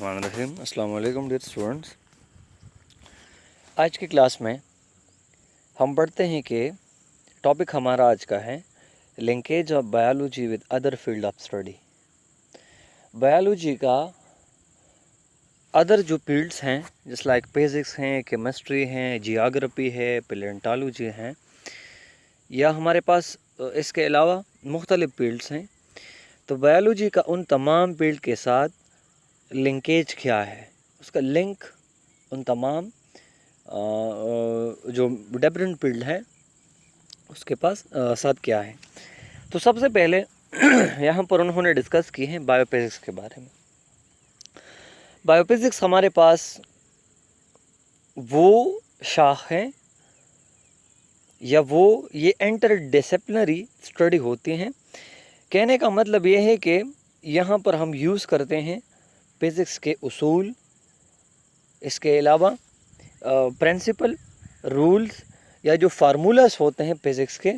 बिस्मिल्लाहिर्रहमानिर्रहीम। अस्सलाम वालेकुम डियर स्टूडेंट्स। आज की क्लास में हम पढ़ते हैं कि टॉपिक हमारा आज का है linkage of biology with other field of study. Biology का अदर जो फील्ड्स हैं जैसे लाइक फिज़िक्स हैं, केमिस्ट्री हैं, जियोग्राफी है, पैलेंटोलॉजी हैं, या हमारे पास इसके अलावा मुख्तलिफ फील्ड्स हैं। तो बायोलॉजी का उन तमाम फील्ड के साथ लिंकेज क्या है, उसका लिंक उन तमाम जो डिफरेंट फील्ड है उसके पास साथ क्या है। तो सबसे पहले यहाँ पर उन्होंने डिस्कस की है बायोफिज़िक्स के बारे में। बायोफिज़िक्स हमारे पास वो शाख है या वो ये इंटर डिसिप्लिनरी स्टडी होती हैं। कहने का मतलब ये है कि यहाँ पर हम यूज़ करते हैं फिज़िक्स के उसूल, इसके अलावा प्रिंसिपल, रूल्स या जो फार्मूलास होते हैं फिज़िक्स के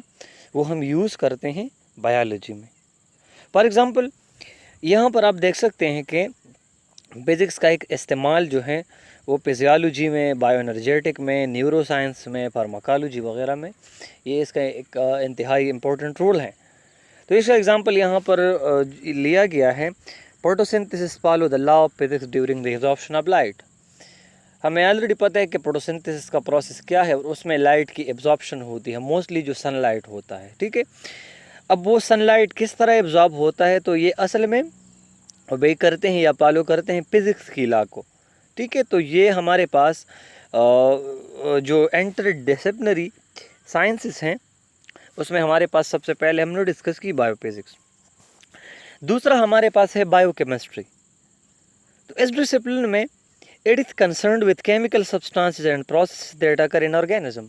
वो हम यूज़ करते हैं बायोलॉजी में। फॉर एग्ज़ाम्पल यहाँ पर आप देख सकते हैं कि फिज़िक्स का एक इस्तेमाल जो है वो फिजियोलॉजी में, बायोएनर्जेटिक में, न्यूरोसाइंस में, फार्माकोलॉजी वगैरह में ये इसका एक इंतहाई इम्पोर्टेंट रोल है। तो इसका एग्ज़ाम्पल यहाँ पर लिया गया है, photosynthesis follow the law of physics during the absorption of light. हमें ऑलरेडी पता है कि फोटोसिंथेसिस का प्रोसेस क्या है और उसमें लाइट की एब्जॉर्प्शन होती है, मोस्टली जो सनलाइट होता है, ठीक है। अब वो सनलाइट किस तरह एब्जॉर्ब होता है, तो ये असल में ओबे करते हैं या फॉलो करते हैं फिज़िक्स की लॉ को, ठीक है। तो ये हमारे पास जो इंटर डिसिप्लिनरी साइंसेस हैं उसमें हमारे पास सबसे पहले हमने डिस्कस की बायोफिज़िक्स। दूसरा हमारे पास है बायोकेमिस्ट्री। तो इस डिसिप्लिन में it is concerned with chemical substances and process that occur in organism.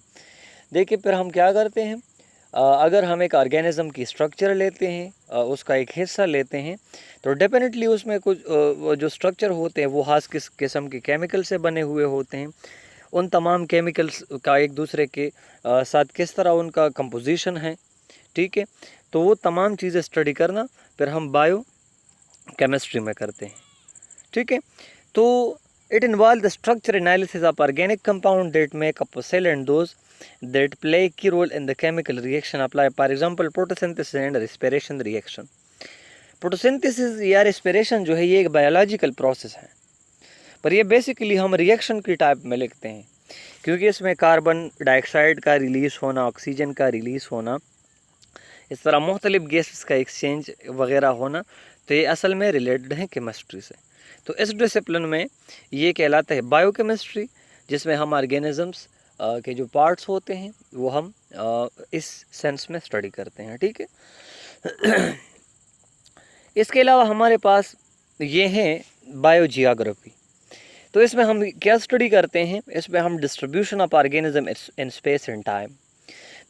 देखिए फिर हम क्या करते हैं, अगर हम एक ऑर्गेनिज्म की स्ट्रक्चर लेते हैं, उसका एक हिस्सा लेते हैं, तो डेफिनेटली उसमें कुछ जो स्ट्रक्चर होते हैं वो खास किस किस्म के केमिकल से बने हुए होते हैं। उन तमाम केमिकल्स का एक दूसरे के साथ किस तरह उनका कंपोजिशन है, ठीक है। तो वो तमाम चीज़ें स्टडी करना फिर हम बायो केमिस्ट्री में करते हैं, ठीक है। तो it involve the structure analysis of organic compound that make up cell and those that play a key role in the chemical reaction apply, for example photosynthesis and respiration reaction। photosynthesis या respiration जो है ये एक biological process है, पर ये basically हम reaction की टाइप में लिखते हैं क्योंकि इसमें कार्बन डाइऑक्साइड का रिलीज़ होना, ऑक्सीजन का रिलीज़ होना, इस तरह मुख्तलिफ गैसेस का एक्सचेंज वगैरह होना, तो ये असल में रिलेटेड है केमिस्ट्री से। तो इस डिसिप्लिन में ये कहलाता है बायोकेमिस्ट्री, जिसमें हम ऑर्गेनिजम्स के जो पार्ट्स होते हैं वो हम इस सेंस में स्टडी करते हैं, ठीक है। इसके अलावा हमारे पास ये हैं बायोजियोग्राफी। तो इसमें हम क्या स्टडी करते हैं, इसमें हम distribution of organism in space and time.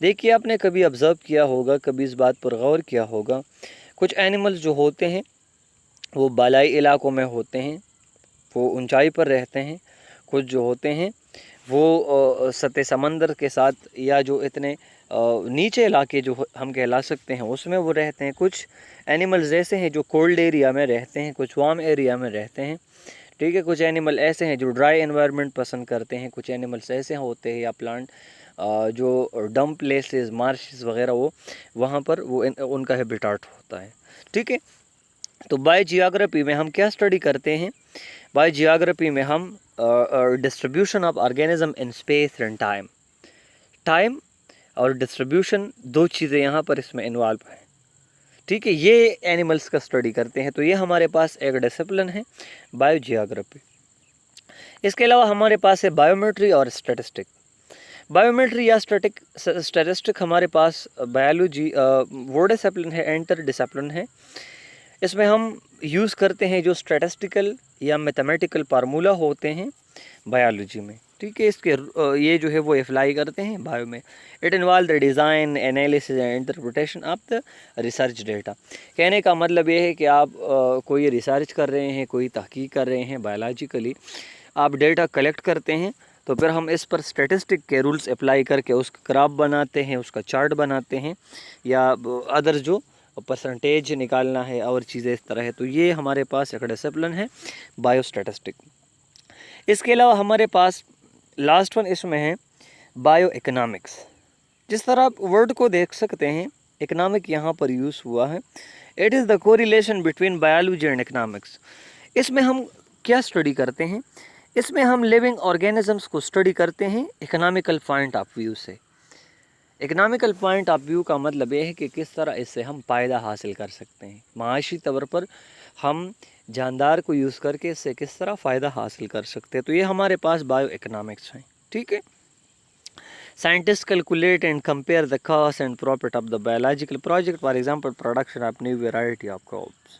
देखिए आपने कभी ऑब्ज़र्व किया होगा, कभी इस बात पर गौर किया होगा, कुछ एनिमल्स जो होते हैं वो बालाई इलाकों में होते हैं, वो ऊंचाई पर रहते हैं। कुछ जो होते हैं वो सतह समंदर के साथ या जो इतने नीचे इलाके जो हम कहला सकते हैं उसमें वो रहते हैं। कुछ एनिमल्स ऐसे हैं जो कोल्ड एरिया में रहते हैं, कुछ वार्म एरिया में रहते हैं, ठीक है। कुछ एनिमल ऐसे हैं जो ड्राई एनवायरनमेंट पसंद करते हैं, कुछ एनिमल्स ऐसे होते हैं या प्लांट जो डंप प्लेसेस, मार्शेस वगैरह वो वहाँ पर वो उनका हैबिटाट होता है, ठीक है। तो बायोजियोग्राफी में हम क्या स्टडी करते हैं, बायोजियोग्राफी में हम distribution of organism in space and time. Time और डिस्ट्रीब्यूशन दो चीज़ें यहाँ पर इसमें इन्वॉल्व हैं, ठीक है। ये एनिमल्स का स्टडी करते हैं, तो ये हमारे पास एक डिसिप्लिन है बायोजियोग्राफी। इसके अलावा हमारे पास है बायोमेट्री और स्टैटिस्टिक। बायोमेट्री या स्टैटिस्टिक हमारे पास बायोलॉजी वो डिसिप्लिन है, इंटर डिसिप्लिन है। इसमें हम यूज़ करते हैं जो स्टैटिस्टिकल या मैथमेटिकल फार्मूला होते हैं बायोलॉजी में, ठीक है। इसके ये जो है वो अप्लाई करते हैं बायो में। It involve the design, analysis and interpretation of the research data. कहने का मतलब ये है कि आप कोई रिसर्च कर रहे हैं, कोई तहकीक कर रहे हैं बायोलॉजिकली, आप डेटा कलेक्ट करते हैं, तो फिर हम इस पर स्टैटिस्टिक के रूल्स अप्लाई करके उसका ग्राफ बनाते हैं, उसका चार्ट बनाते हैं, या अदर जो और परसेंटेज निकालना है और चीज़ें इस तरह है। तो ये हमारे पास एक डिसिप्लिन है बायोस्टैटिस्टिक। इसके अलावा हमारे पास लास्ट वन इसमें है बायो इकोनॉमिक्स। जिस तरह आप वर्ड को देख सकते हैं, इकोनॉमिक यहाँ पर यूज़ हुआ है। It is the correlation between biology and economics. इसमें हम क्या स्टडी करते हैं? इसमें हम लिविंग ऑर्गेनिजम्स को स्टडी करते हैं इकोनॉमिकल पॉइंट ऑफ व्यू से। इकोनॉमिकल पॉइंट ऑफ व्यू का मतलब ये है कि किस तरह इससे हम फ़ायदा हासिल कर सकते हैं। माशी तौर पर हम जानदार को यूज़ करके इससे किस तरह फ़ायदा हासिल कर सकते हैं। तो ये हमारे पास बायो इकोनॉमिक्स हैं, ठीक है। Scientist calculate and compare the cost and profit of the biological project, for example production of new variety of crops,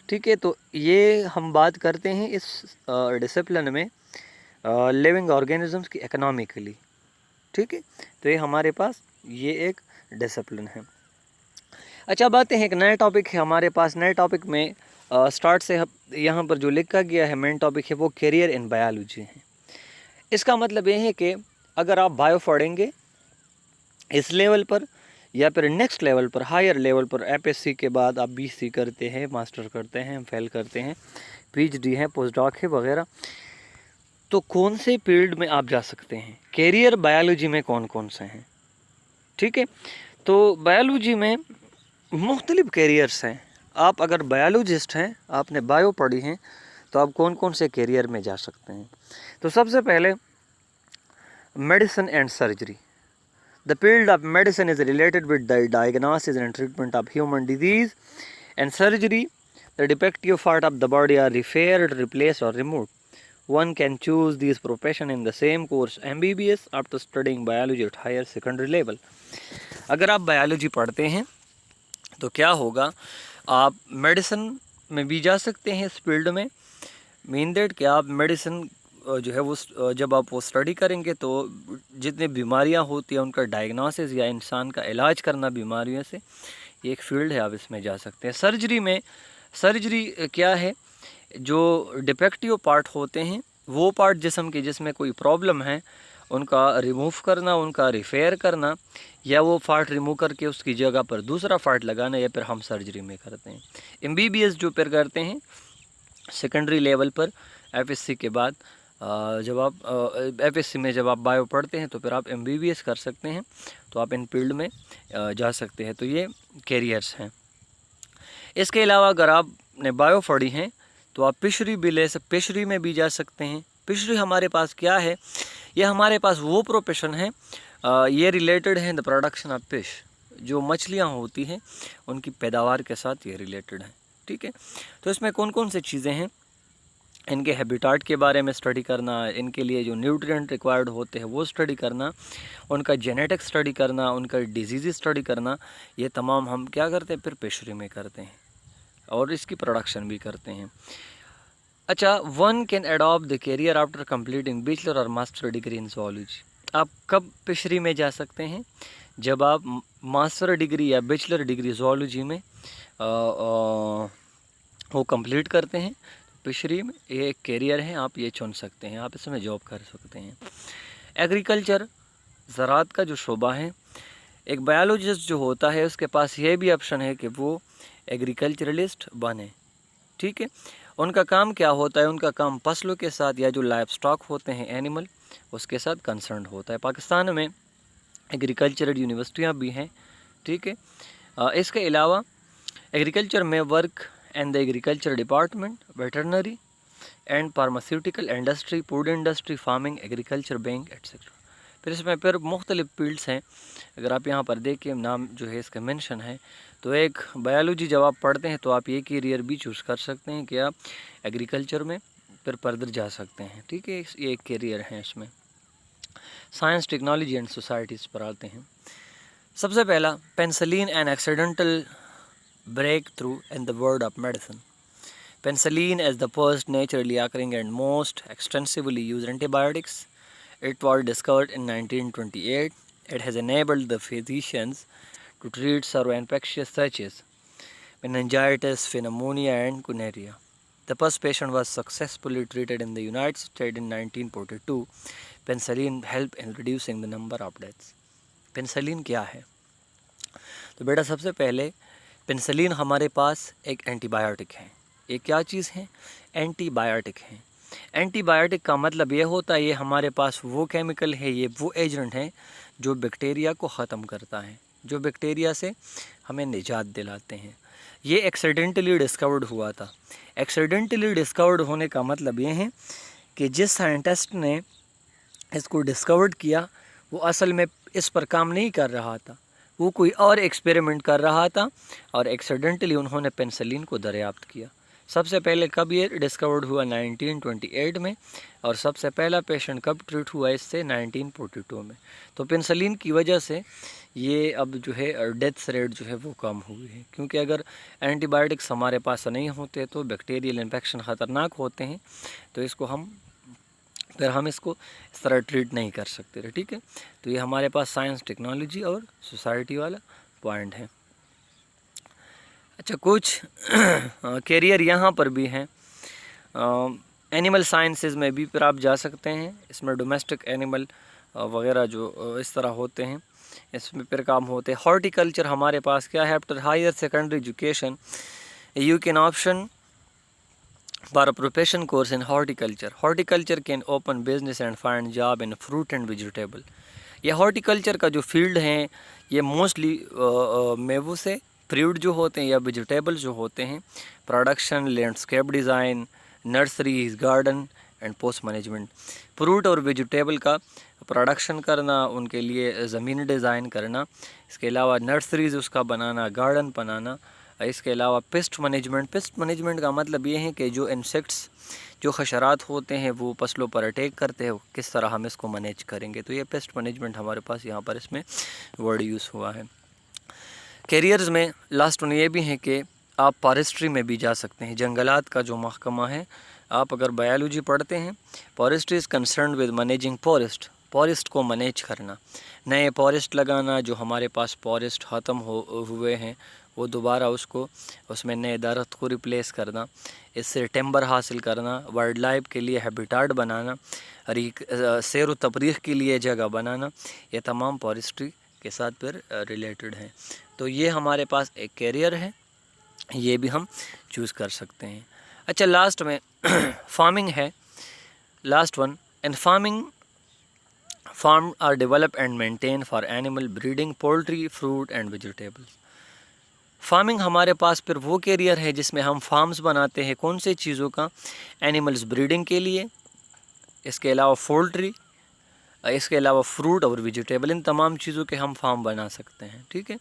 ठीक है। तो ये हम बात करते हैं इस डिसिप्लिन में लिविंग ऑर्गेनिजम्स की इकोनॉमिकली, ठीक है। तो ये हमारे पास ये एक डिसिप्लिन है। अच्छा, बातें हैं एक नया टॉपिक है हमारे पास। नए टॉपिक में स्टार्ट से यहाँ पर जो लिखा गया है मेन टॉपिक है वो कैरियर इन बायोलॉजी है। इसका मतलब ये है कि अगर आप बायो पढ़ेंगे इस लेवल पर या फिर नेक्स्ट लेवल पर, हायर लेवल पर, एफएससी के बाद आप बीएससी करते हैं, मास्टर करते हैं, फेल करते हैं, पीएचडी है, पोस्ट डॉक है वगैरह, तो कौन से फील्ड में आप जा सकते हैं? कैरियर बायोलॉजी में कौन कौन से हैं, ठीक है। तो बायोलॉजी में मुख्तलिफ कैरियर्स हैं। आप अगर बायोलॉजिस्ट हैं, आपने बायो पढ़ी हैं, तो आप कौन कौन से कैरियर में जा सकते हैं? तो सबसे पहले medicine and surgery. The field of medicine is related with the diagnosis and treatment of human disease, and surgery, the defective part of the body are repaired, replaced or removed. One can choose these profession in the same course MBBS after studying biology at higher secondary level. अगर आप biology पढ़ते हैं तो क्या होगा, आप medicine में भी जा सकते हैं इस फील्ड में। मीन दैट कि आप मेडिसिन जो है वो जब आप वो स्टडी करेंगे तो जितनी बीमारियां होती हैं उनका डायग्नोसिस या इंसान का इलाज करना बीमारियों से, ये एक फील्ड है, आप इसमें जा सकते हैं। सर्जरी में, सर्जरी क्या है, जो डिफेक्टिव पार्ट होते हैं, वो पार्ट जिस्म के जिसमें कोई प्रॉब्लम है उनका रिमूव करना, उनका रिपेयर करना, या वो पार्ट रिमूव करके उसकी जगह पर दूसरा पार्ट लगाना, या फिर हम सर्जरी में करते हैं। MBBS जो फिर करते हैं सेकेंडरी लेवल पर एफएससी के बाद, जब आप एफएससी में जब आप बायो पढ़ते हैं तो फिर आप MBBS कर सकते हैं, तो आप इन फील्ड में जा सकते हैं। तो ये कैरियर्स हैं। इसके अलावा अगर आपने बायो पढ़ी हैं तो आप फिशरी भी फिशरी में भी जा सकते हैं। फिशरी हमारे पास क्या है, ये हमारे पास वो प्रोफेशन है, ये रिलेटेड है द प्रोडक्शन ऑफ फिश। जो मछलियाँ होती हैं उनकी पैदावार के साथ ये रिलेटेड है, ठीक है। तो इसमें कौन कौन सी चीज़ें हैं, इनके हैबिटाट के बारे में स्टडी करना, इनके लिए जो न्यूट्रिएंट रिक्वायर्ड होते हैं वो स्टडी करना, उनका जेनेटिक स्टडी करना, उनका डिजीज़ स्टडी करना, ये तमाम हम क्या करते हैं फिर फिशरी में करते हैं और इसकी प्रोडक्शन भी करते हैं। अच्छा, one can adopt the career after completing bachelor और मास्टर डिग्री इन zoology। आप कब फिशरी में जा सकते हैं? जब आप मास्टर डिग्री या बैचलर डिग्री zoology में वो कंप्लीट करते हैं। फिशरी में ये एक कैरियर है, आप ये चुन सकते हैं, आप इसमें जॉब कर सकते हैं। एग्रीकल्चर, ज़राअत का जो शोबा है, एक बायोलॉजिस्ट जो होता है उसके पास ये भी ऑप्शन है कि वो एग्रीकल्चरलिस्ट बने, ठीक है। उनका काम क्या होता है, उनका काम फसलों के साथ या जो लाइव स्टॉक होते हैं एनिमल, उसके साथ कंसर्न होता है। पाकिस्तान में एग्रीकल्चरल यूनिवर्सिटियाँ भी हैं, ठीक है। इसके अलावा एग्रीकल्चर में work and the agriculture department, veterinary and pharmaceutical industry, food industry, farming, agriculture, bank etcetera. फिर इसमें फिर मुख्तलिफ फील्ड्स हैं, अगर आप यहाँ पर देखें नाम जो है इसका मेंशन है। तो एक बायोलॉजी जब आप पढ़ते हैं तो आप ये कैरियर भी चूज़ कर सकते हैं कि आप एग्रीकल्चर में फिर फर्दर जा सकते हैं, ठीक है। ये एक कैरियर है। इसमें साइंस, टेक्नोलॉजी एंड सोसाइटीज़ पर आते हैं। सबसे पहला, penicillin an accidental breakthrough in the world of medicine. Penicillin is the first naturally occurring and most extensively used antibiotics. It was discovered in 1928. It has enabled the physicians to treat several infections such as meningitis, pneumonia, and gonorrhea. The first patient was successfully treated in the United States in 1942. Penicillin helped in reducing the number of deaths. Penicillin क्या है? तो बेटा सबसे पहले penicillin ہمارے پاس ایک anti biotic ہے. یہ کیا چیز ہے؟ اینٹی بایوٹک ہے. اینٹی بایوٹک کا مطلب یہ ہوتا ہے یہ ہمارے پاس وہ کیمیکل ہے، یہ وہ ایجنٹ ہے جو بیکٹیریا کو ختم کرتا ہے، جو بیکٹیریا سے ہمیں نجات دلاتے ہیں. یہ ایکسیڈنٹلی ڈسکورڈ ہوا تھا. ایکسیڈنٹلی ڈسکورڈ ہونے کا مطلب یہ ہے کہ جس سائنٹسٹ نے اس کو ڈسکورڈ کیا وہ اصل میں اس پر کام نہیں کر رہا تھا، وہ کوئی اور ایکسپیریمنٹ کر رہا تھا، اور ایکسیڈنٹلی انہوں نے پینسلین کو دریافت کیا. سب سے پہلے کب یہ ڈسکورڈ ہوا؟ 1928 میں، اور سب سے پہلا پیشنٹ کب ٹریٹ ہوا اس سے؟ 1942 میں. تو پینسلین کی وجہ سے یہ اب جو ہے ڈیتھ ریٹ جو ہے وہ کم ہوئی ہے، کیونکہ اگر اینٹی بایوٹکس ہمارے پاس نہیں ہوتے تو بیکٹیریل انفیکشن خطرناک ہوتے ہیں، تو اس کو ہم اس طرح ٹریٹ نہیں کر سکتے. ٹھیک ہے، تو یہ ہمارے پاس سائنس، ٹیکنالوجی اور سوسائٹی والا پوائنٹ ہے. اچھا، کچھ کیریئر یہاں پر بھی ہیں. اینیمل سائنسز میں بھی پھر آپ جا سکتے ہیں، اس میں ڈومیسٹک اینیمل وغیرہ جو اس طرح ہوتے ہیں اس میں پھر کام ہوتے ہیں. ہارٹیکلچر ہمارے پاس کیا ہے؟ After higher secondary education you can option for a profession course in horticulture. Horticulture can open business and find job in fruit and vegetable. یہ ہارٹیکلچر کا جو فیلڈ ہیں یہ موسٹلی میووں سے، فروٹ جو ہوتے ہیں یا ویجیٹیبل جو ہوتے ہیں، production, landscape design, nurseries, garden and post management. Fruit اور ویجیٹیبل کا پروڈکشن کرنا، ان کے لیے زمین ڈیزائن کرنا، اس کے علاوہ نرسریز اس کا بنانا، گارڈن بنانا، اس کے علاوہ پیسٹ مینجمنٹ. پیسٹ مینجمنٹ کا مطلب یہ ہے کہ جو انسیکٹس، جو حشرات ہوتے ہیں وہ فصلوں پر اٹیک کرتے ہیں، کس طرح ہم اس کو مینیج کریں گے. تو یہ پیسٹ مینجمنٹ ہمارے پاس یہاں پر اس میں ورڈ یوز ہوا ہے. کیریئرز میں لاسٹ ون یہ بھی ہے کہ آپ فارسٹری میں بھی جا سکتے ہیں. جنگلات کا جو محکمہ ہے، آپ اگر بایولوجی پڑھتے ہیں، forestry is concerned with managing forest کو مینیج کرنا، نئے فارسٹ لگانا، جو ہمارے پاس فارسٹ ختم ہوئے ہیں وہ دوبارہ اس میں نئے درخت کو ریپلیس کرنا، اس سے ٹمبر حاصل کرنا، وائلڈ لائف کے لیے ہیبیٹاٹ بنانا، سیر و تفریح کے لیے جگہ بنانا، یہ تمام فارسٹری کے ساتھ پھر ریلیٹڈ ہیں. تو یہ ہمارے پاس ایک کیریئر ہے، یہ بھی ہم چوز کر سکتے ہیں. اچھا، لاسٹ میں فارمنگ ہے. Last one, in farming farm are develop and maintain for animal breeding, poultry, fruit and vegetables. Farming ہمارے پاس پھر وہ کیریئر ہے جس میں ہم فارمز بناتے ہیں. کون سے چیزوں کا؟ اینیملز بریڈنگ کے لیے، اس کے علاوہ پولٹری، اس کے علاوہ فروٹ اور ویجیٹیبل، ان تمام چیزوں کے ہم فارم بنا سکتے ہیں. ٹھیک ہے،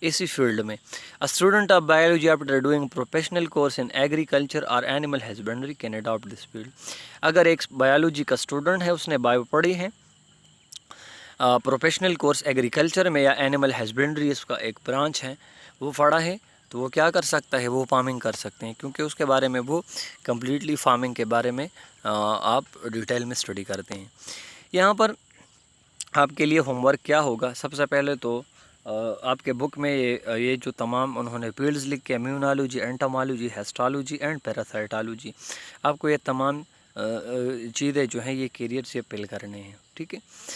اسی فیلڈ میں student of biology after doing professional course in agriculture اور animal husbandry can adapt this field. اگر ایک بایولوجی کا اسٹوڈنٹ ہے، اس نے بایو پڑھی ہے، پروفیشنل کورس ایگریکلچر میں یا اینیمل ہسبینڈری اس کا ایک برانچ ہے، وہ پڑھا ہے، تو وہ کیا کر سکتا ہے؟ وہ فارمنگ کر سکتے ہیں، کیونکہ اس کے بارے میں وہ کمپلیٹلی فارمنگ کے بارے میں آپ ڈیٹیل میں اسٹڈی کرتے ہیں. یہاں پر آپ کے لیے ہوم ورک کیا ہوگا؟ سب سے پہلے تو آپ کے بک میں یہ جو تمام انہوں نے فیلڈز لکھ کے، امیونالوجی، اینٹامالوجی، ہیسٹالوجی اینڈ پیراسائٹالوجی، آپ کو یہ تمام چیزیں جو ہیں یہ کیریئر سے فل کرنے ہیں. ٹھیک ہے،